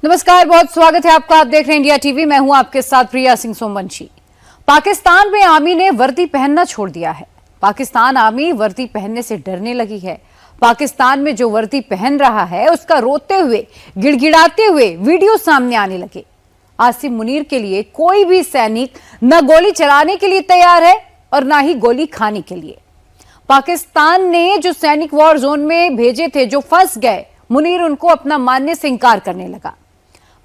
नमस्कार, बहुत स्वागत है आपका। आप देख रहे हैं इंडिया टीवी। मैं हूं आपके साथ प्रिया सिंह सोमवंशी। पाकिस्तान में आर्मी ने वर्दी पहनना छोड़ दिया है। पाकिस्तान आर्मी वर्दी पहनने से डरने लगी है। पाकिस्तान में जो वर्दी पहन रहा है उसका रोते हुए, गिड़गिड़ाते हुए वीडियो सामने आने लगे। आसिम मुनीर के लिए कोई भी सैनिक न गोली चलाने के लिए तैयार है और न ही गोली खाने के लिए। पाकिस्तान ने जो सैनिक वॉर जोन में भेजे थे, जो फंस गए, मुनीर उनको अपना मानने से इंकार करने लगा।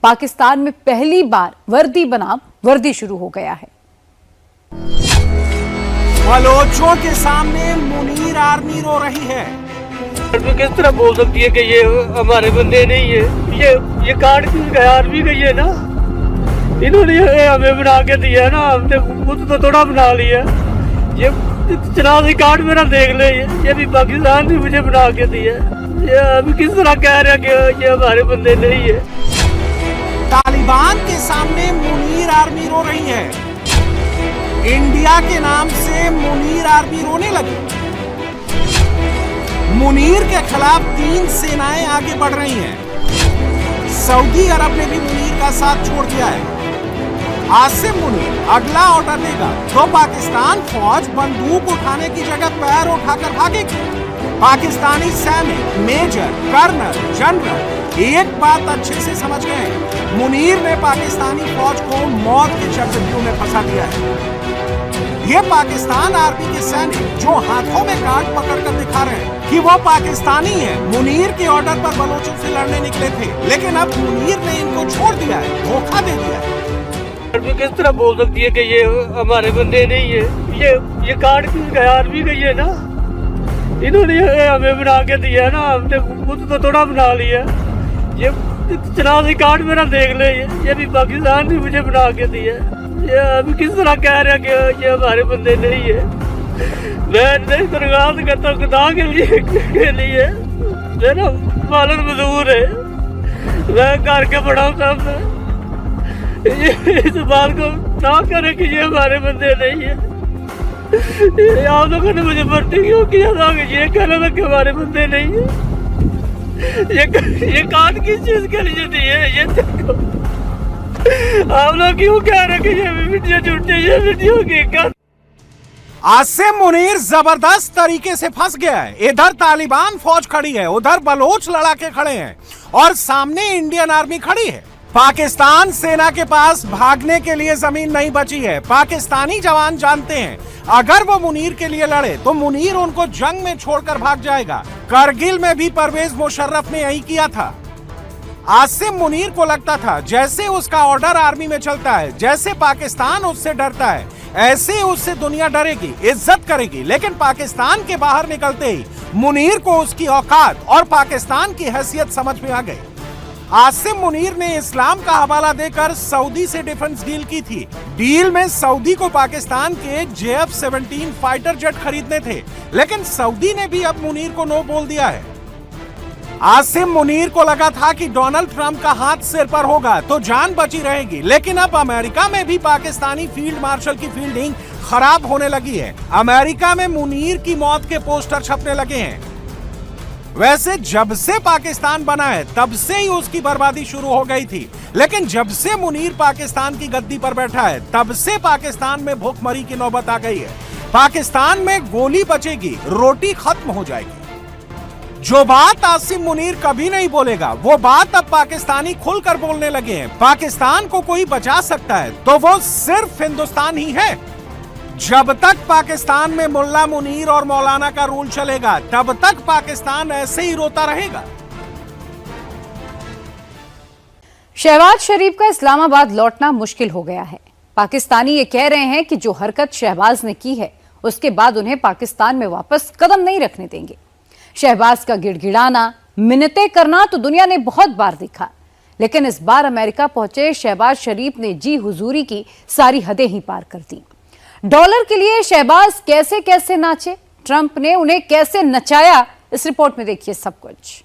पाकिस्तान में पहली बार वर्दी बनाम वर्दी शुरू हो गया है। बलोचों के सामने मुनीर आर्मी रो रही है। तो किस तरह बोल सकती है कि ये हमारे बंदे नहीं है? ये कार्ड की आर्मी का ये ना, इन्होंने ये हमें बना के दिया ना, हमने खुद तो थोड़ा बना लिया। ये शनाख्ती कार्ड मेरा देख ले, ये भी पाकिस्तान ने मुझे बना के दिया। ये अभी किस तरह कह रहे हैं कि ये हमारे बंदे नहीं है? तालिबान के सामने मुनीर आर्मी रो रही है। इंडिया के नाम से मुनीर आर्मी रोने लगी। मुनीर के खिलाफ 3 सेनाएं आगे बढ़ रही हैं। सऊदी अरब ने भी मुनीर का साथ छोड़ दिया है। आसिम मुनीर अगला ऑर्डर देगा तो पाकिस्तान फौज बंदूक उठाने की जगह पैर उठाकर भागेगी। पाकिस्तानी सैनिक, मेजर, कर्नल, जनरल एक बात अच्छे से समझ गए हैं, मुनीर ने पाकिस्तानी फौज को मौत के चक्रव्यूह में फंसा दिया है। ये पाकिस्तान आर्मी के सैनिक जो हाथों में कार्ड पकड़कर दिखा रहे हैं कि वो पाकिस्तानी है, मुनीर के ऑर्डर पर बलोचों से लड़ने निकले थे, लेकिन अब मुनीर ने इनको छोड़ दिया है, धोखा दे दिया है। तो किस तरह बोल सकती है कि ये हमारे बंदे नहीं है? ये कार्ड की आर्मी का ये ना, इन्होंने ये हमें बना के दिया ना, हमने खुद तो थोड़ा बना लिया। ये शनाख्ती कार्ड मेरा देख ले, ये भी पाकिस्तान ने मुझे बना के दिया। ये अभी किस तरह कह रहे हैं कि ये हमारे बंदे नहीं है? मैं दरख्वास्त करता हूँ खुदा के लिए मेरा मालन मजदूर है, मैं घर के बड़ा हूँ साहब। इस बात को ना करे कि ये हमारे बंदे नहीं है। आप लोगों ने मुझे भर्ती क्यों किया था? ये कहना था कि हमारे बंदे नहीं है। ये कार्ड किस चीज के लिए दी है? ये देखो, आप लोग क्यों कह रहे कि ये वीडियो झूठी, ये वीडियो हकीकत। आसिम मुनीर जबरदस्त तरीके से फंस गया है। इधर तालिबान फौज खड़ी है, उधर बलोच लड़ाके खड़े हैं और सामने इंडियन आर्मी खड़ी है। पाकिस्तान सेना के पास भागने के लिए जमीन नहीं बची है। पाकिस्तानी जवान जानते हैं अगर वो मुनीर के लिए लड़े तो मुनीर उनको जंग में छोड़कर भाग जाएगा। करगिल में भी परवेज मुशर्रफ ने यही किया था। आसिम मुनीर को लगता था जैसे उसका ऑर्डर आर्मी में चलता है, जैसे पाकिस्तान उससे डरता है, ऐसे उससे दुनिया डरेगी, इज्जत करेगी। लेकिन पाकिस्तान के बाहर निकलते ही मुनीर को उसकी औकात और पाकिस्तान की हैसियत समझ में आ गई। आसिम मुनीर ने इस्लाम का हवाला देकर सऊदी से डिफेंस डील की थी। डील में सऊदी को पाकिस्तान के JF-17 फाइटर जेट खरीदने थे, लेकिन सऊदी ने भी अब मुनीर को नो बोल दिया है। आसिम मुनीर को लगा था कि डोनाल्ड ट्रंप का हाथ सिर पर होगा तो जान बची रहेगी, लेकिन अब अमेरिका में भी पाकिस्तानी फील्ड मार्शल की फील्डिंग खराब होने लगी है। अमेरिका में मुनीर की मौत के पोस्टर छपने लगे हैं। वैसे जब से पाकिस्तान बना है तब से ही उसकी बर्बादी शुरू हो गई थी, लेकिन जब से मुनीर पाकिस्तान की गद्दी पर बैठा है तब से पाकिस्तान में भूखमरी की नौबत आ गई है। पाकिस्तान में गोली बचेगी, रोटी खत्म हो जाएगी। जो बात आसिम मुनीर कभी नहीं बोलेगा वो बात अब पाकिस्तानी खुलकर बोलने लगे हैं। पाकिस्तान को कोई बचा सकता है तो वो सिर्फ हिंदुस्तान ही है। जब तक पाकिस्तान में मुल्ला मुनीर और मौलाना का रूल चलेगा तब तक पाकिस्तान ऐसे ही रोता रहेगा। शहबाज शरीफ का इस्लामाबाद लौटना मुश्किल हो गया है। पाकिस्तानी ये कह रहे हैं कि जो हरकत शहबाज ने की है उसके बाद उन्हें पाकिस्तान में वापस कदम नहीं रखने देंगे। शहबाज का गिड़गिड़ाना, मिन्नतें करना तो दुनिया ने बहुत बार देखा, लेकिन इस बार अमेरिका पहुंचे शहबाज शरीफ ने जी हुजूरी की सारी हदें ही पार कर दी। डॉलर के लिए शहबाज कैसे कैसे नाचे, ट्रंप ने उन्हें कैसे नचाया, इस रिपोर्ट में देखिए सब कुछ।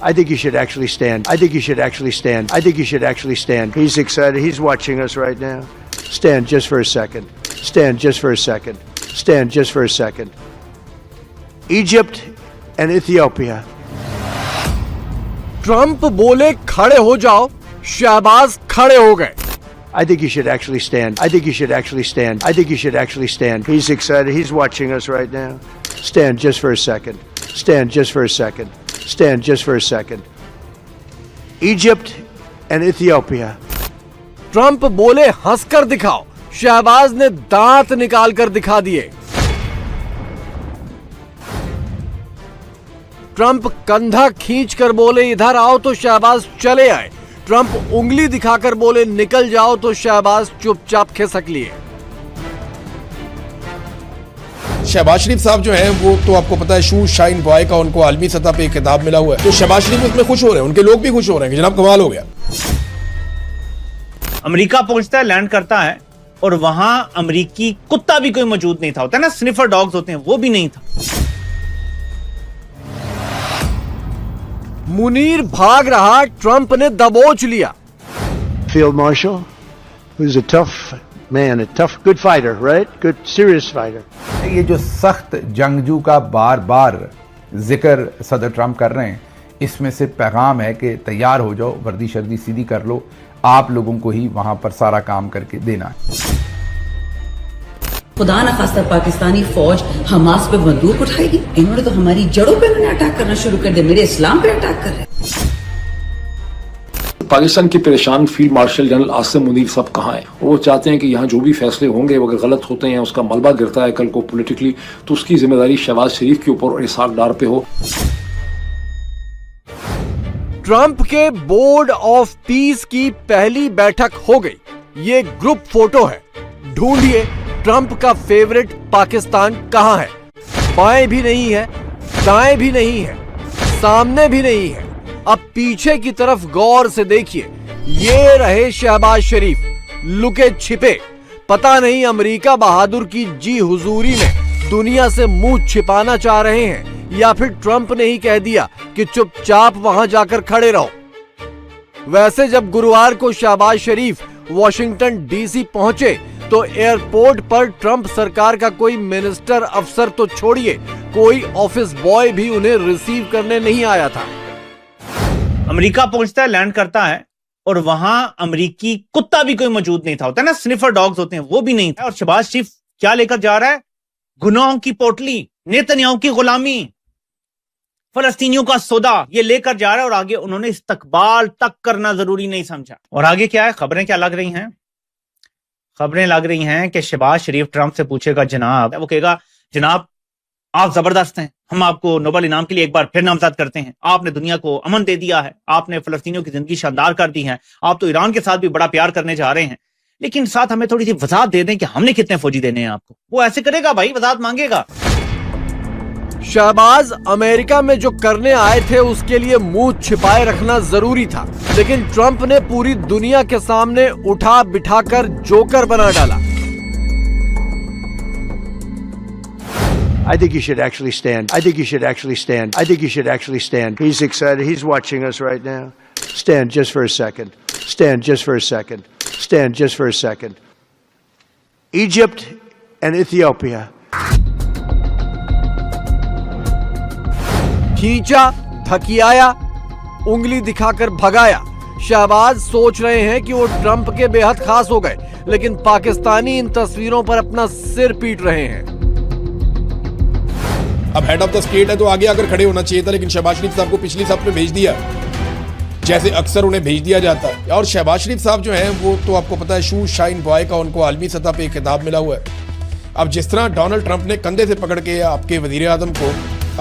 I think you should actually stand. I think you should actually stand. I think you should actually stand. He's excited. He's watching us right now. Stand just for a second. Stand just for a second. Stand just for a second. Egypt and Ethiopia Trump बोले खड़े हो जाओ, शहबाज खड़े हो गए। I think you should actually stand. I think you should actually stand. I think you should actually stand. He's excited. He's watching us right now. Stand just for a second. Stand just for a second. Stand just for a second. Egypt and Ethiopia. Trump बोले हंसकर दिखाओ, शहबाज ने दांत निकालकर दिखा दिए। Trump कंधा खींचकर बोले इधर आओ तो शहबाज चले आए। ट्रंप उंगली दिखाकर बोले निकल जाओ तो शहबाज चुपचाप खिसक लिए। शहबाज शरीफ साहब जो हैं वो तो आपको पता है शू शाइन बॉय का उनको आलमी सतह पे खिताब मिला हुआ है, तो शहबाज शरीफ उसमें खुश हो रहे हैं, उनके लोग भी खुश हो रहे हैं कि जनाब कमाल हो गया। अमेरिका पहुंचता है, लैंड करता है और वहां अमेरिकी कुत्ता भी कोई मौजूद नहीं था, होता है ना स्निफर डॉग्स होते हैं, वो भी नहीं था। मुनीर भाग रहा, ट्रंप ने दबोच लिया। Field Marshal, who's a tough man, a tough, good fighter, right? Good, serious fighter. ये जो सख्त जंगजू का बार बार जिक्र सदर ट्रंप कर रहे हैं, इसमें से पैगाम है कि तैयार हो जाओ, वर्दी शर्दी सीधी कर लो, आप लोगों को ही वहां पर सारा काम करके देना है। खुदा न खास्ता पाकिस्तानी फौज हमास पे बंदूक उठाएगी। इन्होंने तो हमारी जड़ों पे अटैक करना शुरू कर दिया, मेरे इस्लाम पे अटैक कर रहे हैं। पाकिस्तान के परेशान field marshal general Asim Munir साहब कहाँ हैं? वो चाहते हैं कि यहाँ जो भी फैसले होंगे वो अगर गलत होते हैं, उसका मलबा गिरता है कल को पॉलिटिकली, तो उसकी जिम्मेदारी शहबाज शरीफ के ऊपर और इसहाक डार पे हो। ट्रंप के बोर्ड ऑफ पीस की पहली बैठक हो गई। ये ग्रुप फोटो है। ढूंढिए ट्रंप का फेवरेट पाकिस्तान कहां है? बाएं भी नहीं है, दाएं भी नहीं है, सामने भी नहीं है। अब पीछे की तरफ गौर से देखिए, ये रहे शहबाज शरीफ, लुके छिपे। पता नहीं अमेरिका बहादुर की जी हुजूरी में दुनिया से मुंह छिपाना चाह रहे हैं या फिर ट्रंप ने ही कह दिया कि चुपचाप वहां जाकर खड़े रहो। वैसे जब गुरुवार को शहबाज शरीफ वॉशिंगटन डीसी पहुंचे तो एयरपोर्ट पर ट्रंप सरकार का कोई मिनिस्टर अफसर तो छोड़िए, कोई ऑफिस बॉय भी उन्हें रिसीव करने नहीं आया था। अमेरिका पहुंचता है, लैंड करता है और वहां अमेरिकी कुत्ता भी कोई मौजूद नहीं था, होता है ना स्निफर डॉग्स होते हैं, वो भी नहीं था। और शहबाज शरीफ क्या लेकर जा रहा है? गुनाहों की पोटली, नेतन्याहू की गुलामी, फलस्तीनियों का सौदा, ये लेकर जा रहा है। और आगे उन्होंने इस्तकबाल तक करना जरूरी नहीं समझा। और आगे क्या है? खबरें क्या लग रही हैं? खबरें लग रही हैं कि शहबाज शरीफ ट्रंप से पूछेगा जनाब, वो कहेगा जनाब आप जबरदस्त हैं, हम आपको नोबेल इनाम के लिए एक बार फिर नामजद करते हैं, आपने दुनिया को अमन दे दिया है, आपने फलस्तीनियों की जिंदगी शानदार कर दी है, आप तो ईरान के साथ भी बड़ा प्यार करने जा रहे हैं, लेकिन साथ हमें थोड़ी सी वजाहत दे दें कि हमने कितने फौजी देने हैं आपको। वो ऐसे करेगा भाई, वजाहत मांगेगा। शहबाज अमेरिका में जो करने आए थे उसके लिए मुंह छिपाए रखना जरूरी था, लेकिन ट्रंप ने पूरी दुनिया के सामने उठा बिठाकर जोकर बना डाला। I think you should actually stand. I think you should actually stand. I think you should actually stand. He's excited. He's watching us right now. Stand just for a second. Stand just for a second. Stand just for a second. Egypt and Ethiopia. खींचा, थकियाया, उंगली दिखाकर भगाया। शहबाज सोच रहे हैं कि वो Trump के बेहद खास हो गए, लेकिन पाकिस्तानी इन तस्वीरों पर अपना सिर पीट रहे हैं। अब हेड ऑफ द स्टेट है तो आगे आकर खड़े होना चाहिए था, लेकिन शहबाज शरीफ साहब को पिछली साहब में भेज दिया, जैसे अक्सर उन्हें भेज दिया जाता है। और शहबाज शरीफ साहब जो हैं वो तो आपको पता है शू शाइन बॉय का उनको आलमी सतह पे खिताब मिला हुआ है। अब जिस तरह डोनाल्ड ट्रंप ने कंधे से पकड़ के आपके वजीर आजम को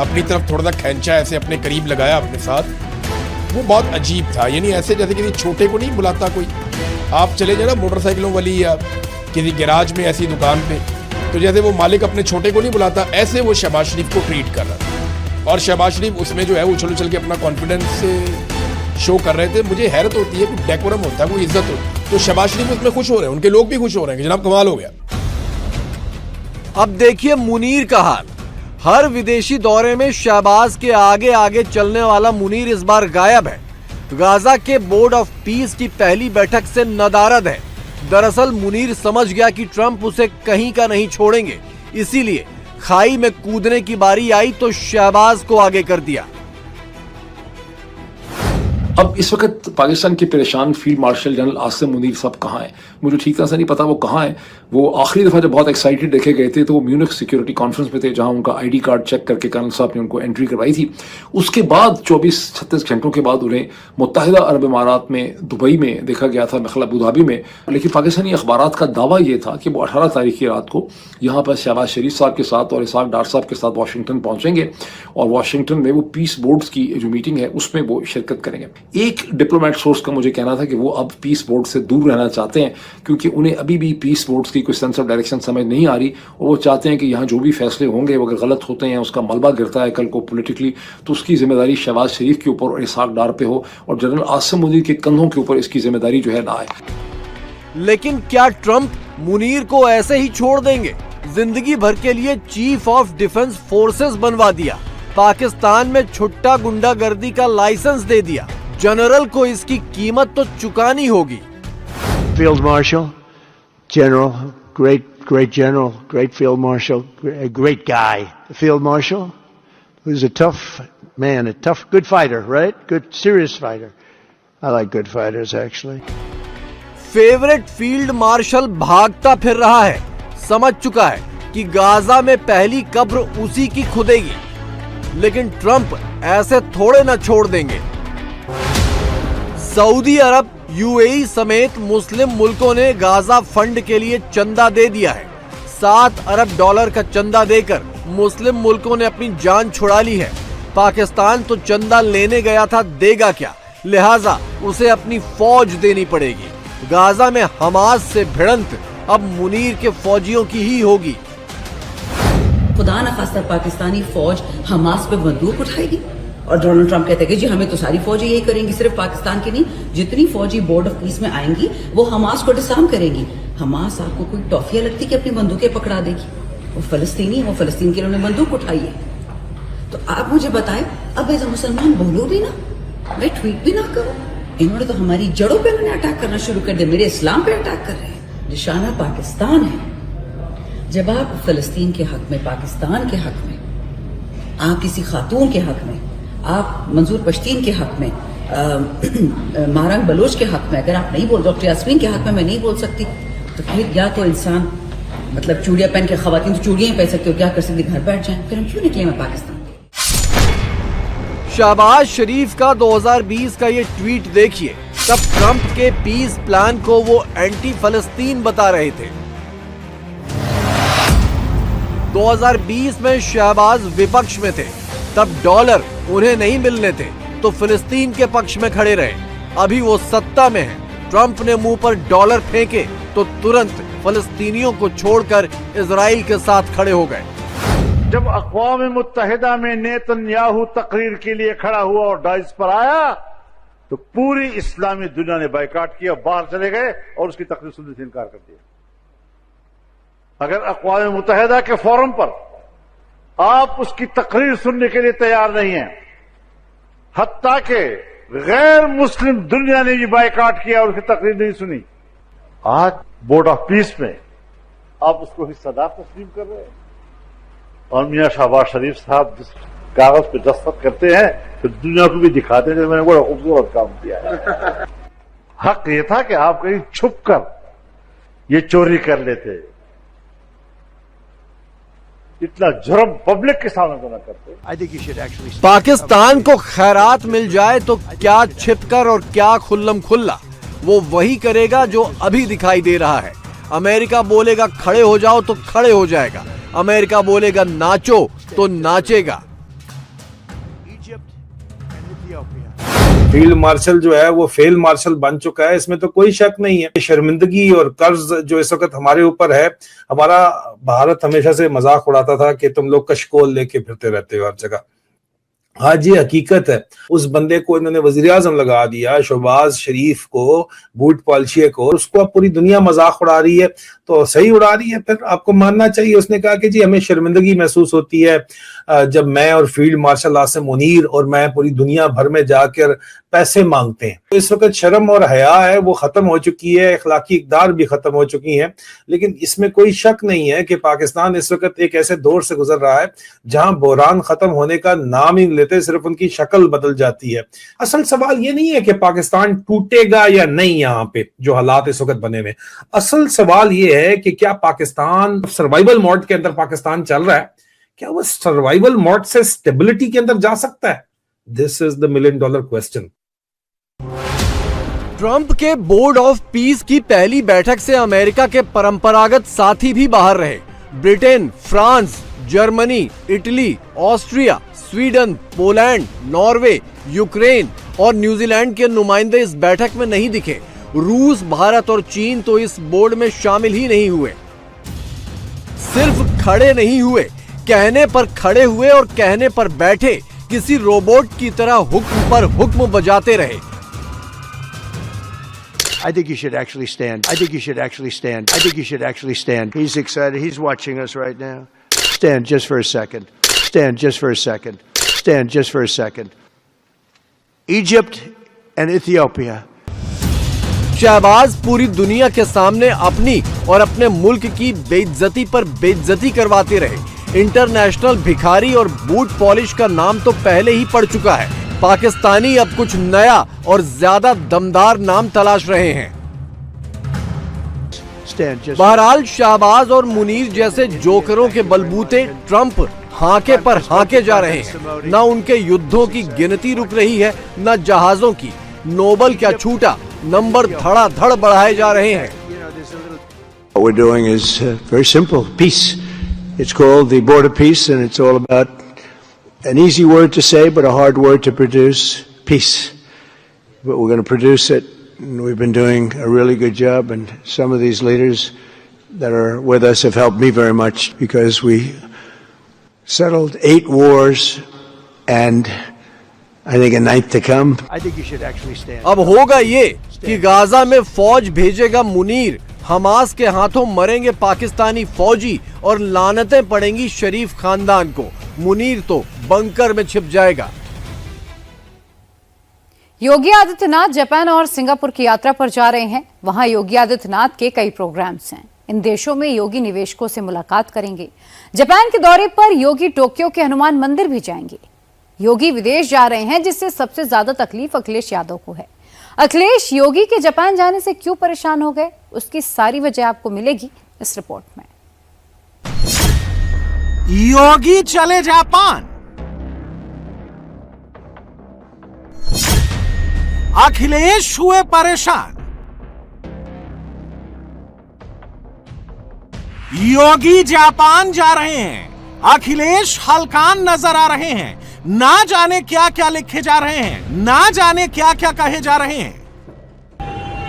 अपनी तरफ थोड़ा सा खींचा, ऐसे अपने करीब लगाया अपने साथ, वो बहुत अजीब था। यानी ऐसे जैसे किसी छोटे को नहीं बुलाता कोई, आप चले जाए ना मोटरसाइकिलों वाली या किसी गैराज में ऐसी दुकान पे, तो जैसे वो मालिक अपने छोटे को नहीं बुलाता, ऐसे वो शहबाज शरीफ को ट्रीट कर रहा था। और शहबाज शरीफ उसमें जो है उछल उछल के अपना कॉन्फिडेंस शो कर रहे थे। मुझे हैरत होती है, कोई डेकोरम होता है, कोई इज्जत होती, तो शहबाज शरीफ उसमें खुश हो रहे हैं, उनके लोग भी खुश हो रहे हैं कि जनाब कमाल हो गया। अब देखिए मुनीर का हाल। हर विदेशी दौरे में शहबाज के आगे आगे चलने वाला मुनीर इस बार गायब है। गाजा के बोर्ड ऑफ पीस की पहली बैठक से नदारद है। दरअसल मुनीर समझ गया कि ट्रंप उसे कहीं का नहीं छोड़ेंगे, इसीलिए खाई में कूदने की बारी आई तो शहबाज को आगे कर दिया। अब इस वक्त पाकिस्तान के परेशान field marshal general Asim Munir साहब कहाँ हैं? मुझे ठीक तरह से नहीं पता वो कहाँ हैं। वो आखिरी दफ़ा जब बहुत एक्साइटेड देखे गए थे तो वो म्यूनिख सिक्योरिटी कॉन्फ्रेंस में थे, जहाँ उनका आईडी कार्ड चेक करके कर्नल साहब ने उनको एंट्री करवाई थी। उसके बाद 24-36 घंटों के बाद उन्हें मुत्तहिदा अरब इमारात में दुबई में देखा गया था, मतलब अबू धाबी में। लेकिन पाकिस्तानी अखबारात का दावा ये था कि वो 18 तारीख की रात को यहाँ पर शहबाज शरीफ साहब के साथ और इसाक डार साहब के साथ वाशिंगटन पहुँचेंगे और वाशिंगटन में वो पीस बोर्ड्स की जो मीटिंग है उसमें वो शिरकत करेंगे। एक डिप्लोमेट सोर्स का मुझे कहना था कि वो अब पीस बोर्ड से दूर रहना चाहते हैं, क्योंकि उन्हें अभी भी पीस बोर्ड्स की कोई सेंस ऑफ डायरेक्शन समझ नहीं आ रही, और वो चाहते हैं कि यहाँ जो भी फैसले होंगे वो अगर गलत होते हैं, उसका मलबा गिरता है कल को पॉलिटिकली, तो उसकी जिम्मेदारी शहबाज शरीफ के ऊपर और इसाक डार पे हो और जनरल आसिम मुनीर के कंधों के ऊपर इसकी जिम्मेदारी जो है ना आए। लेकिन क्या ट्रंप मुनीर को ऐसे ही छोड़ देंगे? जिंदगी भर के लिए चीफ ऑफ डिफेंस फोर्सेस बनवा दिया, पाकिस्तान में छुट्टा गुंडागर्दी का लाइसेंस दे दिया। जनरल को इसकी कीमत तो चुकानी होगी। Field Marshal, General, great General, great Field Marshal, a great guy. The Field Marshal, who's a tough man, a tough, good fighter, right? Good, serious fighter. I like good fighters, actually. Favourite field marshal भागता फिर रहा है, समझ चुका है कि Gaza में पहली कब्र उसी की खुदेगी। लेकिन ट्रंप ऐसे थोड़े न छोड़ देंगे। सऊदी अरब, यूएई समेत मुस्लिम मुल्कों ने गाजा फंड के लिए चंदा दे दिया है। $7 अरब का चंदा देकर मुस्लिम मुल्कों ने अपनी जान छुड़ा ली है। पाकिस्तान तो चंदा लेने गया था, देगा क्या? लिहाजा उसे अपनी फौज देनी पड़ेगी। गाजा में हमास से भिड़ंत अब मुनीर के फौजियों की ही होगी। खुदा न खास्ता पाकिस्तानी फौज हमास पे बंदूक उठाएगी और डोनाल्ड ट्रंप कहते हैं कि जी हमें तो सारी फौजी यही करेंगी, सिर्फ पाकिस्तान की नहीं, जितनी फौजी बोर्ड ऑफ पीस में आएंगी वो हमास को डिसआर्म करेंगी। हमास आपको कोई टॉफियां लगती कि अपनी बंदूकें पकड़ा देगी? वो फलस्तीनी है, वो फलस्तीन के लिए उन्होंने बंदूक उठाई है। तो आप मुझे बताएं, अब एज अ मुसलमान बोलो भी ना, मैं ट्वीट भी ना करूं। इन्होंने तो हमारी जड़ों पे मैंने अटैक करना शुरू कर दिया, मेरे इस्लाम पे अटैक कर रहे हैं। निशाना पाकिस्तान है। जब आप फलस्तीन के हक में, पाकिस्तान के हक में, आप किसी खातून के हक में, आप मंजूर पश्तीन के हक में, मारंग बलोच के हक में अगर आप नहीं बोल, डॉक्टर यास्मीन के हक में मैं नहीं बोल सकती, तो फिर या तो इंसान मतलब चूड़ियां पहन के, खवातीन तो चूड़ियां ही पहन सकती हो, क्या कर सकती, घर बैठ जाए, फिर हम क्यों निकले मैं पाकिस्तान। शहबाज शरीफ का 2020 का ये ट्वीट देखिए, तब ट्रंप के पीस प्लान को वो एंटी फलस्तीन बता रहे थे। 2020 में शहबाज विपक्ष में थे, तब डॉलर उन्हें नहीं मिलने थे तो फिलिस्तीन के पक्ष में खड़े रहे। अभी वो सत्ता में है, ट्रंप ने मुंह पर डॉलर फेंके तो तुरंत फलस्तीनियों को छोड़कर इजराइल के साथ खड़े हो गए। जब अक़वाम मुत्तहिदा में नेतन्याहू तकरीर के लिए खड़ा हुआ और डाइस पर आया तो पूरी इस्लामी दुनिया ने बायकॉट किया, बाहर चले गए और उसकी तकरीर सुनने से इनकार कर दिया। अगर अक़वाम मुत्तहिदा के फोरम पर आप उसकी तकरीर सुनने के लिए तैयार नहीं हैं, हत्ता के गैर मुस्लिम दुनिया ने भी बायकॉट किया और उसकी तकरीर नहीं सुनी, आज बोर्ड ऑफ पीस में आप उसको हिस्सेदार तस्लीम कर रहे हैं। और मियां शहबाज शरीफ साहब जिस कागज पे दस्तखत करते हैं तो दुनिया को भी दिखाते हैं मैंने बड़ा खूबसूरत काम किया है। हक ये था कि आप कहीं छुप कर ये चोरी कर लेते, इतना जुर्म पब्लिक के सामने तो न करते। पाकिस्तान को खैरात मिल जाए तो क्या छिपकर और क्या खुल्लम खुल्ला, वो वही करेगा जो अभी दिखाई दे रहा है। अमेरिका बोलेगा खड़े हो जाओ तो खड़े हो जाएगा, अमेरिका बोलेगा नाचो तो नाचेगा। फील्ड मार्शल जो है वो फेल मार्शल बन चुका है, इसमें तो कोई शक नहीं है। शर्मिंदगी और कर्ज जो इस वक्त हमारे ऊपर है, हमारा भारत हमेशा से मजाक उड़ाता था कि तुम लोग कशकोल लेके फिरते रहते हो हर जगह। आज ये हकीकत है, उस बंदे को इन्होंने वजीर आजम लगा दिया, शहबाज शरीफ को, बूट पॉलिशिया को, उसको अब पूरी दुनिया मजाक उड़ा रही है, तो सही उड़ा रही है, फिर आपको मानना चाहिए। उसने कहा कि जी हमें शर्मिंदगी महसूस होती है जब मैं और फील्ड मार्शल आसिम मुनीर और मैं पूरी दुनिया भर में जाकर पैसे मांगते हैं। तो इस वक्त शर्म और हया है वो खत्म हो चुकी है, अखलाकी इक़दार भी खत्म हो चुकी है। लेकिन इसमें कोई शक नहीं है कि पाकिस्तान इस वक्त एक ऐसे दौर से गुजर रहा है जहां बहरान खत्म होने का नाम ही लेते, सिर्फ उनकी शक्ल बदल जाती है। असल सवाल ये नहीं है कि पाकिस्तान टूटेगा या नहीं, यहाँ पे जो हालात इस वक्त बने हुए, असल सवाल ये है कि क्या पाकिस्तान सर्वाइवल मोड के अंदर पाकिस्तान चल रहा है, क्या वो सर्वाइवल मोड से स्टेबिलिटी के अंदर जा सकता है? This is the $1 million question. Trump के बोर्ड ऑफ पीस की पहली बैठक से अमेरिका के परंपरागत साथी भी बाहर रहे। Britain, France, Germany, Italy, Austria, Sweden, Poland, Norway, Ukraine और न्यूजीलैंड के नुमाइंदे इस बैठक में नहीं दिखे। रूस, भारत और चीन तो इस बोर्ड में शामिल ही नहीं हुए। सिर्फ खड़े नहीं हुए, कहने पर खड़े हुए और कहने पर बैठे, किसी रोबोट की तरह हुक्म पर हुक्म बजाते रहे। I think you should actually stand. I think you should actually stand. I think you should actually stand. He's excited. He's watching us right now. Stand just for a second. Stand just for a second. Stand just for a second. Egypt and Ethiopia. Shahbaz पूरी दुनिया के सामने अपनी और अपने मुल्क की बेइज्जती पर बेइज्जती करवाते रहे। इंटरनेशनल भिखारी और बूट पॉलिश का नाम तो पहले ही पड़ चुका है। पाकिस्तानी अब कुछ नया और ज्यादा दमदार नाम तलाश रहे हैं। बहरहाल शहबाज और मुनीर जैसे जोकरों के बलबूते ट्रंप हाके पर हाके जा रहे हैं। न उनके युद्धों की गिनती रुक रही है, न जहाजों की। नोबल क्या छूटा, नंबर धड़ाधड़ बढ़ाए जा रहे हैं। What we're doing is very simple. Peace. It's called the Board of Peace, and it's all about an easy word to say, but a hard word to produce, peace. But we're going to produce it, and we've been doing a really good job, and some of these leaders that are with us have helped me very much because we settled 8 wars and I think a 9th to come. I think you should actually stand. अब होगा ये कि Gaza में फौज भेजेगा Munir, Hamas के हाथों मरेंगे पाकिस्तानी फौजी और लानतें पड़ेंगी शरीफ खानदान को। मुनीर तो बंकर में छिप जाएगा। योगी आदित्यनाथ जापान और सिंगापुर की यात्रा पर जा रहे हैं। वहां योगी आदित्यनाथ के कई प्रोग्राम्स हैं। इन देशों में योगी निवेशकों से मुलाकात करेंगे। जापान के दौरे पर योगी टोक्यो के हनुमान मंदिर भी जाएंगे। योगी विदेश जा रहे हैं, जिससे सबसे ज्यादा तकलीफ अखिलेश यादव को है। अखिलेश योगी के जापान जाने से क्यों परेशान हो गए, उसकी सारी वजह आपको मिलेगी इस रिपोर्ट में। योगी चले जापान, अखिलेश हुए परेशान। योगी जापान जा रहे हैं, अखिलेश हलकान नजर आ रहे हैं। ना जाने क्या क्या लिखे जा रहे हैं, ना जाने क्या क्या कहे जा रहे हैं।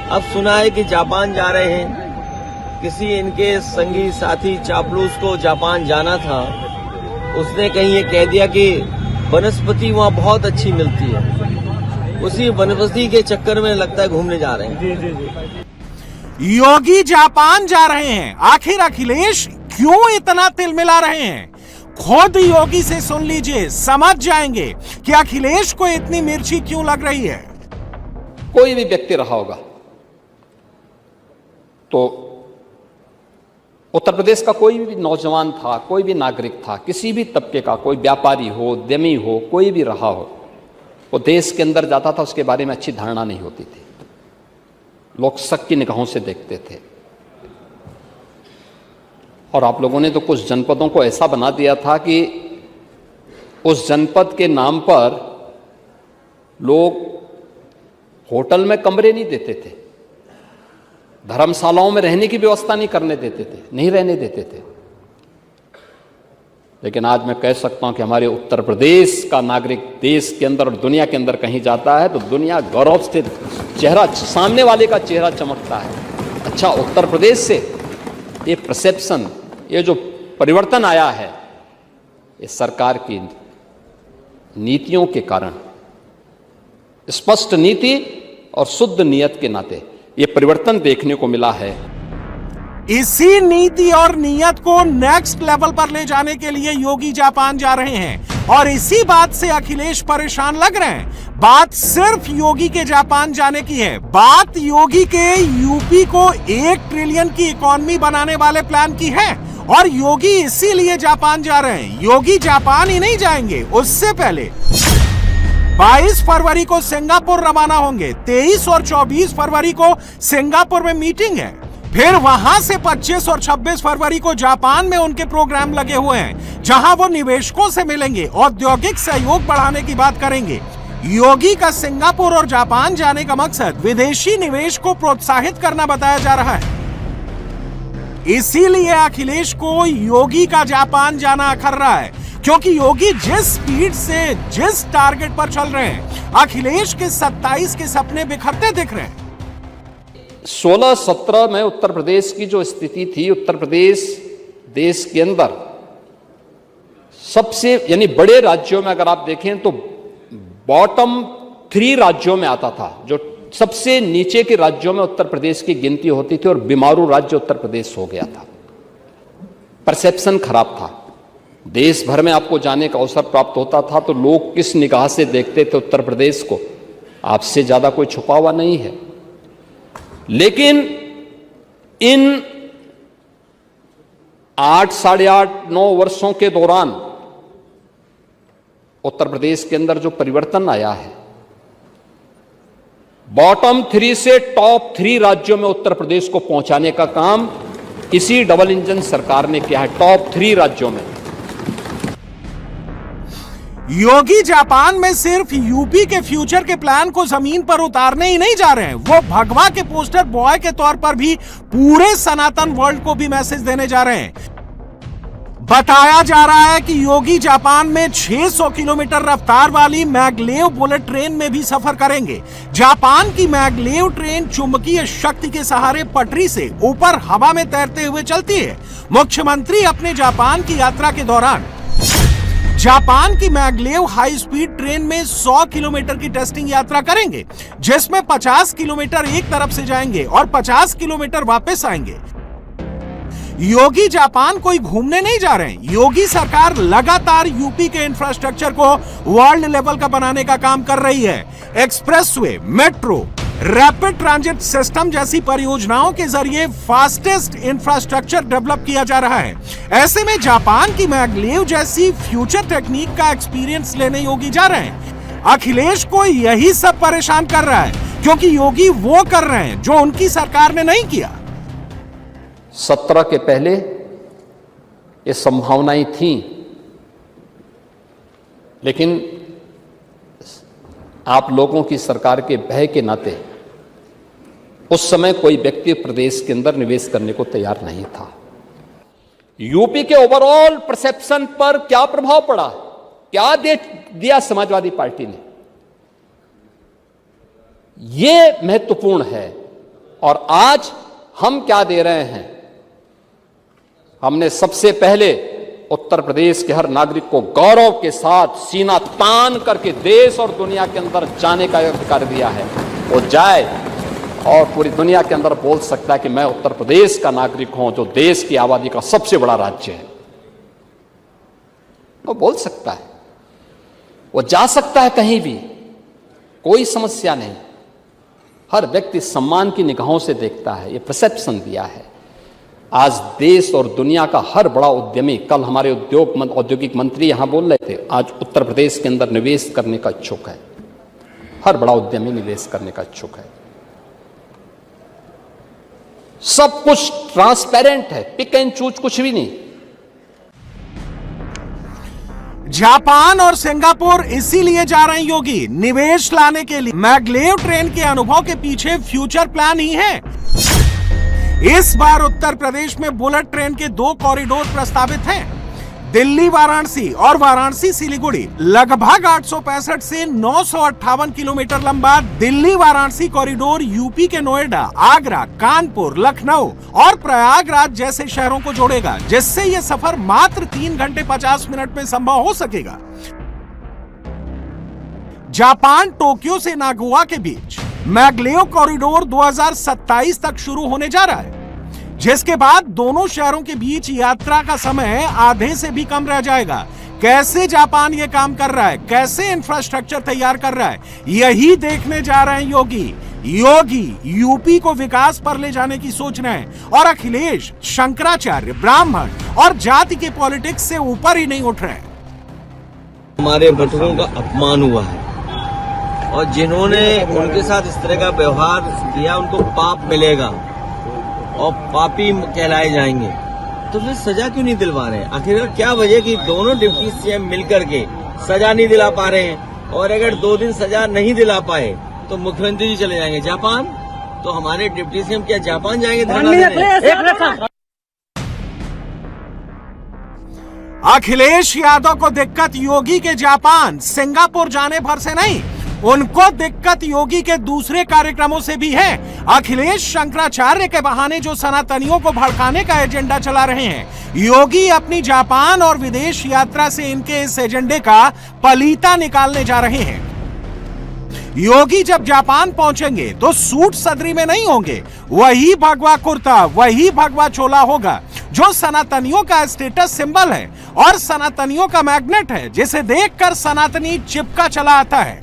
अब सुना है कि जापान जा रहे हैं। किसी इनके संगी साथी चापलूस को जापान जाना था, उसने कहीं ये कह दिया कि वनस्पति वहाँ बहुत अच्छी मिलती है। उसी वनस्पति के चक्कर में लगता है घूमने जा रहे हैं। योगी जापान जा रहे हैं, आखिर अखिलेश क्यों इतना तिलमिला रहे हैं? खुद योगी से सुन लीजिए, समझ जाएंगे कि अखिलेश को इतनी मिर्ची क्यों लग रही है। कोई भी व्यक्ति रहा होगा तो उत्तर प्रदेश का कोई भी नौजवान था, कोई भी नागरिक था, किसी भी तबके का, कोई व्यापारी हो, उद्यमी हो, कोई भी रहा हो, वो देश के अंदर जाता था, उसके बारे में अच्छी धारणा नहीं होती थी। लोग शक की निगाहों से देखते थे। और आप लोगों ने तो कुछ जनपदों को ऐसा बना दिया था कि उस जनपद के नाम पर लोग होटल में कमरे नहीं देते थे, धर्मशालाओं में रहने की व्यवस्था नहीं करने देते थे, नहीं रहने देते थे। लेकिन आज मैं कह सकता हूं कि हमारे उत्तर प्रदेश का नागरिक देश के अंदर और दुनिया के अंदर कहीं जाता है तो दुनिया गौरव से चेहरा, सामने वाले का चेहरा चमकता है। अच्छा, उत्तर प्रदेश से ये परसेप्शन, ये जो परिवर्तन आया है, ये सरकार की नीतियों के कारण, स्पष्ट नीति और शुद्ध नियत के नाते ये परिवर्तन देखने को मिला है। इसी नीति और नियत को नेक्स्ट लेवल पर ले जाने के लिए योगी जापान जा रहे हैं और इसी बात से अखिलेश परेशान लग रहे हैं। बात सिर्फ योगी के जापान जाने की है, बात योगी के यूपी को 1 ट्रिलियन की इकोनॉमी बनाने वाले प्लान की है और योगी इसीलिए जापान जा रहे हैं। योगी जापान ही नहीं जाएंगे, उससे पहले 22 फरवरी को सिंगापुर रवाना होंगे। 23 और 24 फरवरी को सिंगापुर में मीटिंग है। फिर वहां से 25 और 26 फरवरी को जापान में उनके प्रोग्राम लगे हुए हैं, जहां वो निवेशकों से मिलेंगे, औद्योगिक सहयोग बढ़ाने की बात करेंगे। योगी का सिंगापुर और जापान जाने का मकसद विदेशी निवेश को प्रोत्साहित करना बताया जा रहा है। इसीलिए अखिलेश को योगी का जापान जाना अखर रहा है, क्योंकि योगी जिस स्पीड से जिस टारगेट पर चल रहे हैं, अखिलेश के 27 के सपने बिखरते दिख रहे हैं। 16-17 में उत्तर प्रदेश की जो स्थिति थी, उत्तर प्रदेश देश के अंदर सबसे यानी बड़े राज्यों में अगर आप देखें तो बॉटम 3 राज्यों में आता था। जो सबसे नीचे के राज्यों में उत्तर प्रदेश की गिनती होती थी और बीमारू राज्य उत्तर प्रदेश हो गया था। परसेप्शन खराब था। देश भर में आपको जाने का अवसर प्राप्त होता था तो लोग किस निगाह से देखते थे उत्तर प्रदेश को, आपसे ज्यादा कोई छुपा हुआ नहीं है। लेकिन इन 8, साढ़े 8, 9 वर्षों के दौरान उत्तर प्रदेश के अंदर जो परिवर्तन आया है, बॉटम 3 से टॉप 3 राज्यों में उत्तर प्रदेश को पहुंचाने का काम इसी डबल इंजन सरकार ने किया है। टॉप 3 राज्यों में योगी जापान में सिर्फ यूपी के फ्यूचर के प्लान को जमीन पर उतारने ही नहीं जा रहे हैं, वो भगवा के पोस्टर बॉय के तौर पर भी पूरे सनातन वर्ल्ड को भी मैसेज देने जा रहे हैं। बताया जा रहा है कि योगी जापान में 600 किलोमीटर रफ्तार वाली मैगलेव बुलेट ट्रेन में भी सफर करेंगे। जापान की मैगलेव ट्रेन चुंबकीय शक्ति के सहारे पटरी से ऊपर हवा में तैरते हुए चलती है। मुख्यमंत्री अपने जापान की यात्रा के दौरान जापान की मैगलेव हाई स्पीड ट्रेन में 100 किलोमीटर की टेस्टिंग यात्रा करेंगे, जिसमें 50 किलोमीटर एक तरफ से जाएंगे और 50 किलोमीटर वापस आएंगे। योगी जापान कोई घूमने नहीं जा रहे हैं। योगी सरकार लगातार यूपी के इंफ्रास्ट्रक्चर को वर्ल्ड लेवल का बनाने का काम कर रही है। Expressway, metro, rapid transit system जैसी परियोजनाओं के जरिए फास्टेस्ट इंफ्रास्ट्रक्चर डेवलप किया जा रहा है। ऐसे में जापान की मैगलेव जैसी फ्यूचर टेक्निक का एक्सपीरियंस लेने योगी जा रहे हैं। अखिलेश को यही सब परेशान कर रहा है, क्योंकि योगी वो कर रहे हैं जो उनकी सरकार ने नहीं किया। 17 के पहले ये संभावनाएं थीं, लेकिन आप लोगों की सरकार के भय के नाते उस समय कोई व्यक्ति प्रदेश के अंदर निवेश करने को तैयार नहीं था। यूपी के ओवरऑल परसेप्शन पर क्या प्रभाव पड़ा, क्या दिया समाजवादी पार्टी ने, यह महत्वपूर्ण है। और आज हम क्या दे रहे हैं? हमने सबसे पहले उत्तर प्रदेश के हर नागरिक को गौरव के साथ सीना तान करके देश और दुनिया के अंदर जाने का अधिकार दिया है। वो जाए और पूरी दुनिया के अंदर बोल सकता है कि मैं उत्तर प्रदेश का नागरिक हूं, जो देश की आबादी का सबसे बड़ा राज्य है। वो बोल सकता है, वो जा सकता है कहीं भी, कोई समस्या नहीं। हर व्यक्ति सम्मान की निगाहों से देखता है। ये परसेप्शन दिया है। आज देश और दुनिया का हर बड़ा उद्यमी, कल हमारे औद्योगिक मंत्री यहां बोल रहे थे, आज उत्तर प्रदेश के अंदर निवेश करने का इच्छुक है। हर बड़ा उद्यमी निवेश करने का इच्छुक है। सब कुछ ट्रांसपेरेंट है, पिक एंड चूज कुछ भी नहीं। जापान और सिंगापुर इसीलिए जा रहे हैं योगी, निवेश लाने के लिए। मैगलेव ट्रेन के अनुभव के पीछे फ्यूचर प्लान ही है। इस बार उत्तर प्रदेश में बुलेट ट्रेन के 2 कॉरिडोर प्रस्तावित हैं, दिल्ली वाराणसी और वाराणसी सिलीगुड़ी। लगभग 865 से 958 किलोमीटर लंबा दिल्ली वाराणसी कॉरिडोर यूपी के नोएडा, आगरा, कानपुर, लखनऊ और प्रयागराज जैसे शहरों को जोड़ेगा, जिससे यह सफर मात्र 3 घंटे 50 मिनट में संभव हो सकेगा। जापान टोक्यो से नागोया के बीच मैगलेव कॉरिडोर 2027 तक शुरू होने जा रहा है, जिसके बाद दोनों शहरों के बीच यात्रा का समय आधे से भी कम रह जाएगा। कैसे जापान ये काम कर रहा है, कैसे इंफ्रास्ट्रक्चर तैयार कर रहा है, यही देखने जा रहे हैं योगी। योगी यूपी को विकास पर ले जाने की सोच रहे हैं और अखिलेश शंकराचार्य, ब्राह्मण और जाति के पॉलिटिक्स से ऊपर ही नहीं उठ रहे हैं। हमारे बटुओं का अपमान हुआ है, और जिन्होंने उनके साथ इस तरह का व्यवहार किया उनको पाप मिलेगा और पापी कहलाए जाएंगे। तो फिर सजा क्यों नहीं दिलवा रहे? आखिर क्या वजह कि दोनों डिप्टी सीएम मिलकर के सजा नहीं दिला पा रहे हैं? और अगर 2 दिन सजा नहीं दिला पाए तो मुख्यमंत्री जी चले जाएंगे जापान। तो हमारे डिप्टी सीएम क्या जापान जाएंगे धरना देने? अखिलेश यादव को दिक्कत योगी के जापान सिंगापुर जाने भर से नहीं, उनको दिक्कत योगी के दूसरे कार्यक्रमों से भी है। अखिलेश शंकराचार्य के बहाने जो सनातनियों को भड़काने का एजेंडा चला रहे हैं, योगी अपनी जापान और विदेश यात्रा से इनके इस एजेंडे का पलीता निकालने जा रहे हैं। योगी जब जापान पहुंचेंगे तो सूट सदरी में नहीं होंगे, वही भगवा कुर्ता, वही भगवा चोला होगा जो सनातनियों का स्टेटस सिंबल है और सनातनियों का मैग्नेट है, जिसे देखकर सनातनी चिपका चला आता है।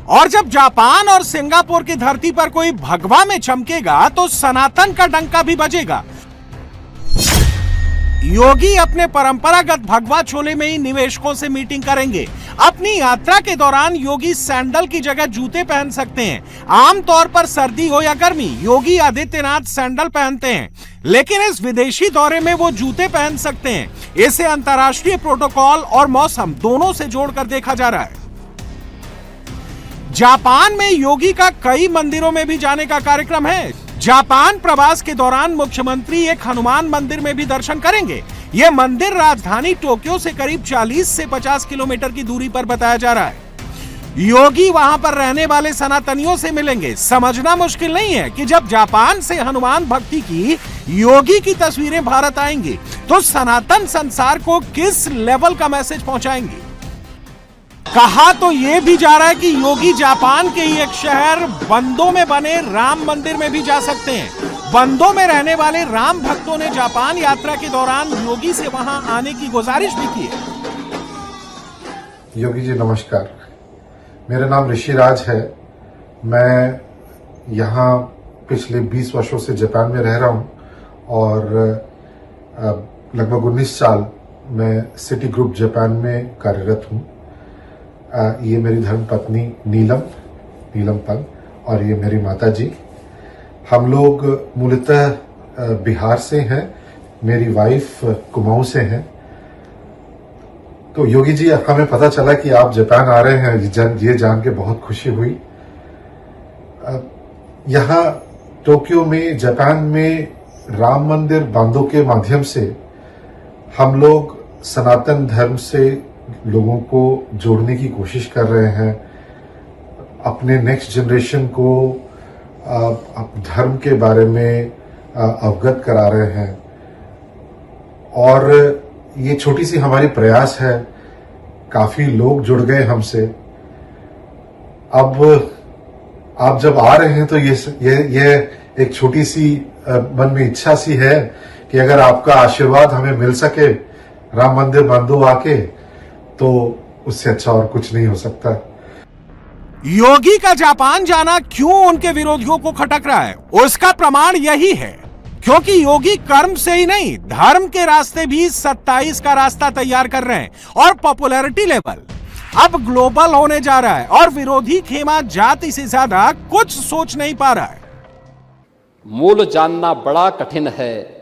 और जब जापान और सिंगापुर की धरती पर कोई भगवा में चमकेगा तो सनातन का डंका भी बजेगा। योगी अपने परंपरागत भगवा चोले में ही निवेशकों से मीटिंग करेंगे। अपनी यात्रा के दौरान योगी सैंडल की जगह जूते पहन सकते हैं। आमतौर पर सर्दी हो या गर्मी, योगी आदित्यनाथ सैंडल पहनते हैं, लेकिन इस विदेशी दौरे में वो जूते पहन सकते हैं। इसे अंतर्राष्ट्रीय प्रोटोकॉल और मौसम दोनों से जोड़कर देखा जा रहा है। जापान में योगी का कई मंदिरों में भी जाने का कार्यक्रम है। जापान प्रवास के दौरान मुख्यमंत्री एक हनुमान मंदिर में भी दर्शन करेंगे। यह मंदिर राजधानी टोक्यो से करीब 40 से 50 किलोमीटर की दूरी पर बताया जा रहा है। योगी वहां पर रहने वाले सनातनियों से मिलेंगे। समझना मुश्किल नहीं है कि जब जापान से हनुमान भक्ति की योगी की तस्वीरें भारत आएंगी तो सनातन संसार को किस लेवल का मैसेज पहुंचाएंगे। कहा तो यह भी जा रहा है कि योगी जापान के ही एक शहर बंदो में बने राम मंदिर में भी जा सकते हैं। बंदो में रहने वाले राम भक्तों ने जापान यात्रा के दौरान योगी से वहां आने की गुजारिश भी की है। योगी जी नमस्कार, मेरा नाम ऋषिराज है। मैं यहाँ पिछले 20 वर्षों से जापान में रह रहा हूँ और लगभग 19 साल मैं सिटी ग्रुप जापान में कार्यरत हूँ। ये मेरी धर्मपत्नी नीलम पंग और ये मेरी माता जी। हम लोग मूलतः बिहार से हैं, मेरी वाइफ कुमाऊं से हैं। तो योगी जी, हमें पता चला कि आप जापान आ रहे हैं, ये जान के बहुत खुशी हुई। यहाँ टोक्यो में जापान में राम मंदिर बांधो के माध्यम से हम लोग सनातन धर्म से लोगों को जोड़ने की कोशिश कर रहे हैं, अपने नेक्स्ट जनरेशन को धर्म के बारे में अवगत करा रहे हैं। और ये छोटी सी हमारी प्रयास है, काफी लोग जुड़ गए हमसे। अब आप जब आ रहे हैं तो ये एक छोटी सी मन में इच्छा सी है कि अगर आपका आशीर्वाद हमें मिल सके राम मंदिर बांधो आके, तो उससे अच्छा और कुछ नहीं हो सकता। योगी का जापान जाना क्यों उनके विरोधियों को खटक रहा है, उसका प्रमाण यही है क्योंकि योगी कर्म से ही नहीं, धर्म के रास्ते भी 27 का रास्ता तैयार कर रहे हैं और पॉपुलैरिटी लेवल अब ग्लोबल होने जा रहा है और विरोधी खेमा जाति से ज्यादा कुछ सोच नहीं पा रहा है। मूल जानना बड़ा कठिन है।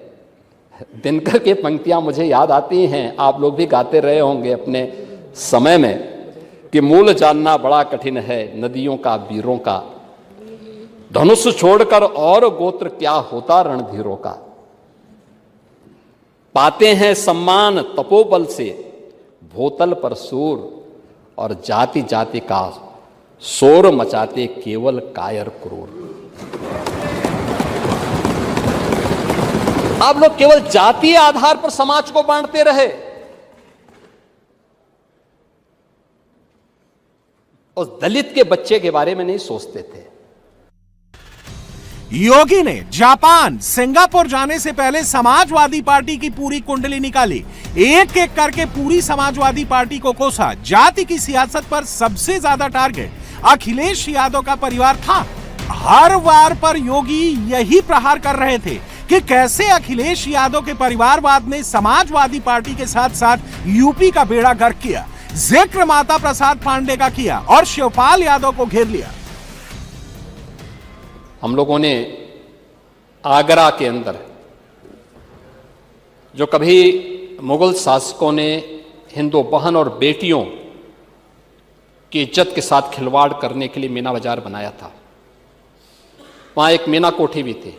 दिनकर की पंक्तियां मुझे याद आती हैं, आप लोग भी गाते रहे होंगे अपने समय में, कि मूल जानना बड़ा कठिन है नदियों का वीरों का, धनुष छोड़कर और गोत्र क्या होता रणधीरों का। पाते हैं सम्मान तपोबल से भूतल पर सूर, और जाति जाति का शोर मचाते केवल कायर क्रूर। आप लोग केवल जातीय आधार पर समाज को बांटते रहे। उस दलित के बच्चे के बारे में नहीं सोचते थे। योगी ने जापान, सिंगापुर जाने से पहले समाजवादी पार्टी की पूरी कुंडली निकाली, एक एक करके पूरी समाजवादी पार्टी को कोसा। जाति की सियासत पर सबसे ज्यादा टारगेट अखिलेश यादव का परिवार था। हर वार पर योगी यही प्रहार कर रहे थे कि कैसे अखिलेश यादव के परिवारवाद ने समाजवादी पार्टी के साथ साथ यूपी का बेड़ा गर्क किया। जिक्र माता प्रसाद पांडे का किया और शिवपाल यादव को घेर लिया। हम लोगों ने आगरा के अंदर जो कभी मुगल शासकों ने हिंदू बहन और बेटियों की इज्जत के साथ खिलवाड़ करने के लिए मीना बाजार बनाया था, वहां एक मीना कोठी भी थी।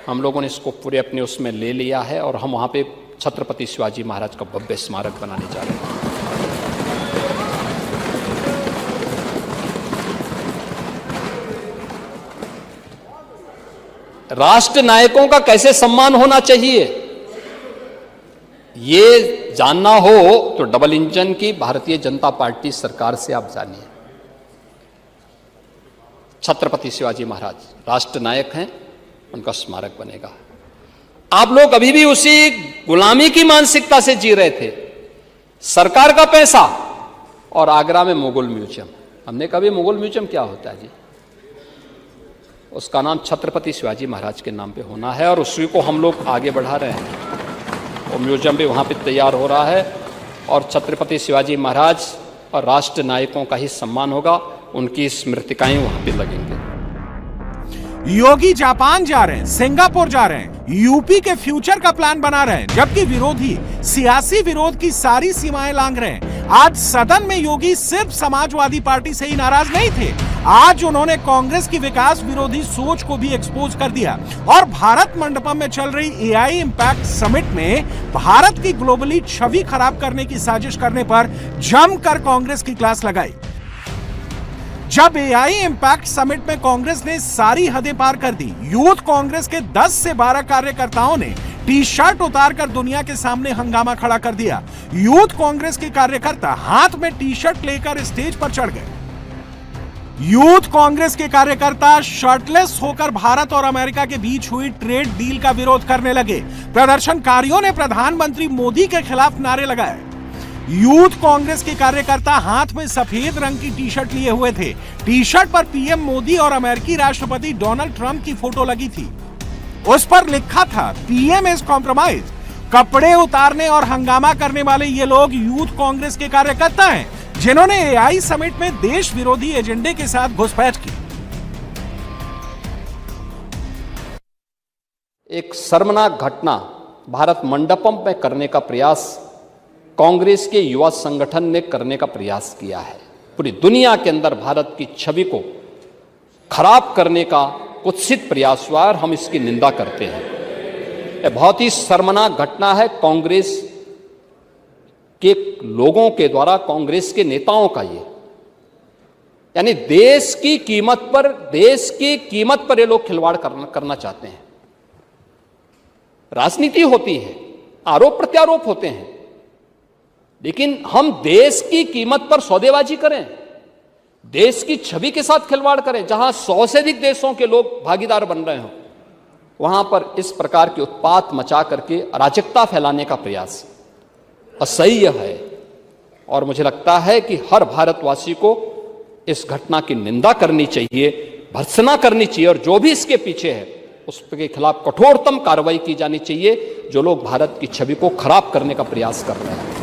हम लोगों ने इसको पूरे अपने उसमें ले लिया है और हम वहां पे छत्रपति शिवाजी महाराज का भव्य स्मारक बनाने जा रहे हैं। राष्ट्र नायकों का कैसे सम्मान होना चाहिए ये जानना हो तो डबल इंजन की भारतीय जनता पार्टी सरकार से आप जानिए। छत्रपति शिवाजी महाराज राष्ट्र नायक हैं, उनका स्मारक बनेगा। आप लोग अभी भी उसी गुलामी की मानसिकता से जी रहे थे, सरकार का पैसा और आगरा में मुगल म्यूजियम। हमने कभी मुगल म्यूजियम क्या होता है जी, उसका नाम छत्रपति शिवाजी महाराज के नाम पे होना है और उसी को हम लोग आगे बढ़ा रहे हैं। वो म्यूजियम भी वहां पे तैयार हो रहा है और छत्रपति शिवाजी महाराज और राष्ट्र नायकों का ही सम्मान होगा, उनकी स्मृतिकाएं वहां पे लगेंगे। योगी जापान जा रहे हैं, सिंगापुर जा रहे हैं, यूपी के फ्यूचर का प्लान बना रहे हैं, जबकि विरोधी सियासी विरोध की सारी सीमाएं लांघ रहे हैं। आज सदन में योगी सिर्फ समाजवादी पार्टी से ही नाराज नहीं थे, आज उन्होंने कांग्रेस की विकास विरोधी सोच को भी एक्सपोज कर दिया और भारत मंडपम में चल रही एआई इंपैक्ट समिट में भारत की ग्लोबली छवि खराब करने की साजिश करने पर जमकर कांग्रेस की क्लास लगाई। जब एआई इंपैक्ट समिट में कांग्रेस ने सारी हदें पार कर दी, यूथ कांग्रेस के 10 से 12 कार्यकर्ताओं ने टी शर्ट उतारकर दुनिया के सामने हंगामा खड़ा कर दिया। यूथ कांग्रेस के कार्यकर्ता हाथ में टी शर्ट लेकर स्टेज पर चढ़ गए। यूथ कांग्रेस के कार्यकर्ता शर्टलेस होकर भारत और अमेरिका के बीच हुई ट्रेड डील का विरोध करने लगे। प्रदर्शनकारियों ने प्रधानमंत्री मोदी के खिलाफ नारे लगाए। यूथ कांग्रेस के कार्यकर्ता हाथ में सफेद रंग की टी शर्ट लिए हुए थे। टी शर्ट पर पीएम मोदी और अमेरिकी राष्ट्रपति डोनाल्ड ट्रंप की फोटो लगी थी। उस पर लिखा था पीएम इज कॉम्प्रोमाइज। कपड़े उतारने और हंगामा करने वाले ये लोग यूथ कांग्रेस के कार्यकर्ता हैं, जिन्होंने एआई समिट में देश विरोधी एजेंडे के साथ घुसपैठ की। एक शर्मनाक घटना भारत मंडपम में करने का प्रयास कांग्रेस के युवा संगठन ने करने का प्रयास किया है। पूरी दुनिया के अंदर भारत की छवि को खराब करने का कुत्सित प्रयास हुआ और हम इसकी निंदा करते हैं। यह बहुत ही शर्मनाक घटना है कांग्रेस के लोगों के द्वारा, कांग्रेस के नेताओं का। ये यानी देश की कीमत पर ये लोग खिलवाड़ करना चाहते हैं। राजनीति होती है, आरोप प्रत्यारोप होते हैं, लेकिन हम देश की कीमत पर सौदेबाजी करें, देश की छवि के साथ खिलवाड़ करें, जहां 100 से अधिक देशों के लोग भागीदार बन रहे हो, वहां पर इस प्रकार के उत्पात मचा करके अराजकता फैलाने का प्रयास असह्य है। और मुझे लगता है कि हर भारतवासी को इस घटना की निंदा करनी चाहिए, भर्त्सना करनी चाहिए और जो भी इसके पीछे है उसके खिलाफ कठोरतम कार्रवाई की जानी चाहिए, जो लोग भारत की छवि को खराब करने का प्रयास कर रहे हैं।